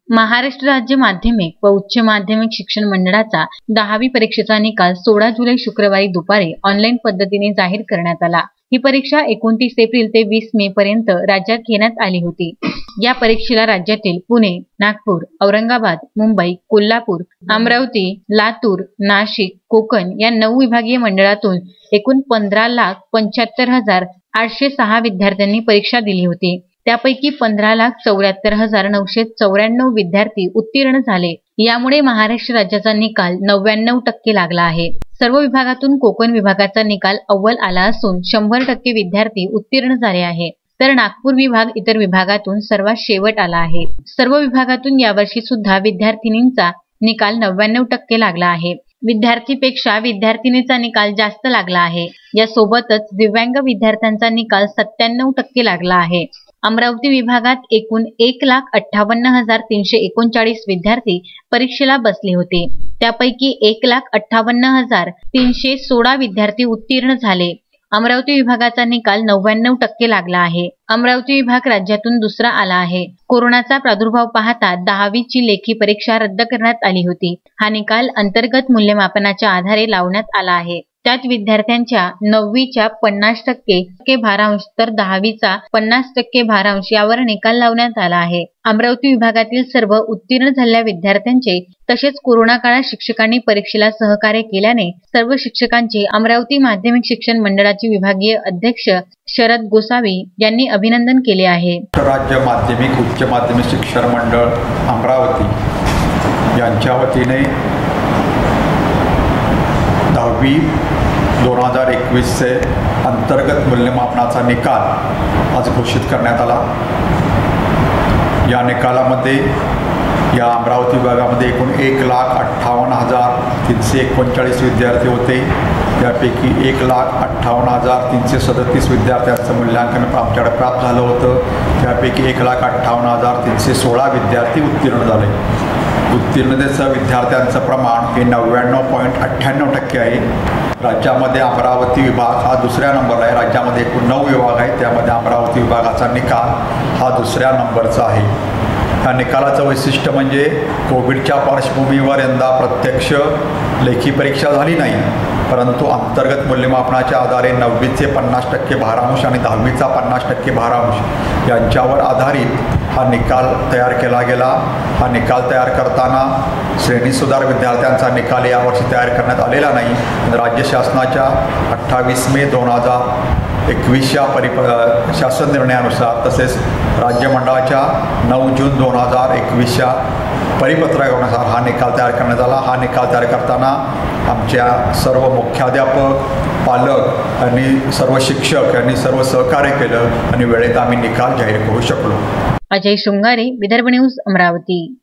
महाराष्ट्र राज्य माध्यमिक व उच्च माध्यमिक शिक्षण मंडळाचा 10वी परीक्षेचा निकाल 16 जुलै शुक्रवारी दुपारी ऑनलाईन पद्धतीने जाहीर करण्यात आला। ही परीक्षा 29 एप्रिल ते 20 मे पर्यंत राज्यात घेण्यात आली होती। या परीक्षेला राज्यातील पुणे, नागपूर, औरंगाबाद, मुंबई, कोल्हापूर, अमरावती, लातूर, नाशिक, कोकण या 9 विभागीय मंडळातून एकूण 15,75,806 विद्यार्थ्यांनी परीक्षा दिली होती। त्यापैकी 15,74,994 विद्यार्थी उत्तीर्ण झाले। यामुळे महाराष्ट्र राज्याचा निकाल 99% लागला आहे। सर्व विभागातून कोकण विभागाचा निकाल अव्वल आला असून 100% विद्यार्थी उत्तीर्ण झाले आहे। तर नागपूर विभाग इतर विभागातून सर्वात शेवट आला आहे। सर्व विभागातून यावर्षी सुद्धा विद्यार्थिनींचा निकाल 99% लागला आहे। विद्यार्थीपेक्षा विद्यार्थिनीचा निकाल जास्त लागला आहे। यासोबतच दिव्यांग विद्यार्थ्यांचा निकाल 97% लागला आहे। अमरावती विभागात एकूण 1,58,339 विद्यार्थी परीक्षेला बसले होते। त्यापैकी 1,58,316 विद्यार्थी उत्तीर्ण झाले। अमरावती विभागाचा निकाल 99% लागला आहे। अमरावती विभाग राज्यातून दुसरा आला आहे। कोरोनाचा प्रादुर्भाव पाहता 10वी ची लेखी परीक्षा रद्द करण्यात आली होती। हा निकाल अंतर्गत मूल्यमापनाच्या आधारे लावण्यात आला आहे। त्यात विद्यार्थ्यांच्या 9वीच्या 50% भारांश तर 10वीचा 50% भारांश यावर निकाल लावण्यात आला आहे। अमरावती विभागातील सर्व उत्तीर्ण झालेल्या विद्यार्थ्यांचे तसेच कोरोना काळात शिक्षकांनी परीक्षेला सहकार्य केल्याने सर्व शिक्षकांचे अमरावती माध्यमिक शिक्षण मंडळाचे विभागीय अध्यक्ष शरद गोसावी यांनी अभिनंदन केले आहे। राज्य माध्यमिक उच्च माध्यमिक शिक्षण मंडळ अमरावती यांच्या वतीने 10वी 2021 से अंतर्गत मूल्यमापनाचा निकाल आज घोषित करण्यात आला। या निकालामध्ये या अमरावती विभागामध्ये एकूण 1,58,339 विद्यार्थी होते। त्यापैकी 1,58,337 विद्यार्थ्यांचं मूल्यांकन आमच्याकडे प्राप्त झालं होतं। त्यापैकी 1,58,316 विद्यार्थी उत्तीर्ण झाले। उत्तीर्णतेचं विद्यार्थ्यांचं प्रमाण हे 99.98% आहे। राज्यामध्ये अमरावती विभाग हा दुसऱ्या नंबरला आहे। राज्यामध्ये एकूण 9 विभाग आहेत, त्यामध्ये अमरावती विभागाचा निकाल हा दुसऱ्या नंबरचा आहे। या निकालाचं वैशिष्ट्य म्हणजे कोविडच्या पार्श्वभूमीवर यंदा प्रत्यक्ष लेखी परीक्षा झाली नाही, परंतु अंतर्गत मूल्यमापनाच्या आधारे 9वीचे 50% भारांश आणि 10वीचा 50% भारांश यांच्यावर आधारित हा निकाल तयार केला गेला। हा निकाल तयार करताना श्रेणीसुधार विद्यार्थ्यांचा निकाल यावर्षी तयार करण्यात आलेला नाही। राज्य शासनाच्या 28 मे 2021 या शासन निर्णयानुसार तसेच राज्य मंडळाच्या 9 जून 2021 या परिपत्रकानुसार हा निकाल तयार करण्यात आला। हा निकाल तयार करताना आमच्या सर्व मुख्याध्यापक, पालक आणि सर्व शिक्षक यांनी सर्व सहकार्य केलं आणि वेळेत आम्ही निकाल जाहीर करू शकलो। अजय शृंगारे, विदर्भ न्यूज, अमरावती।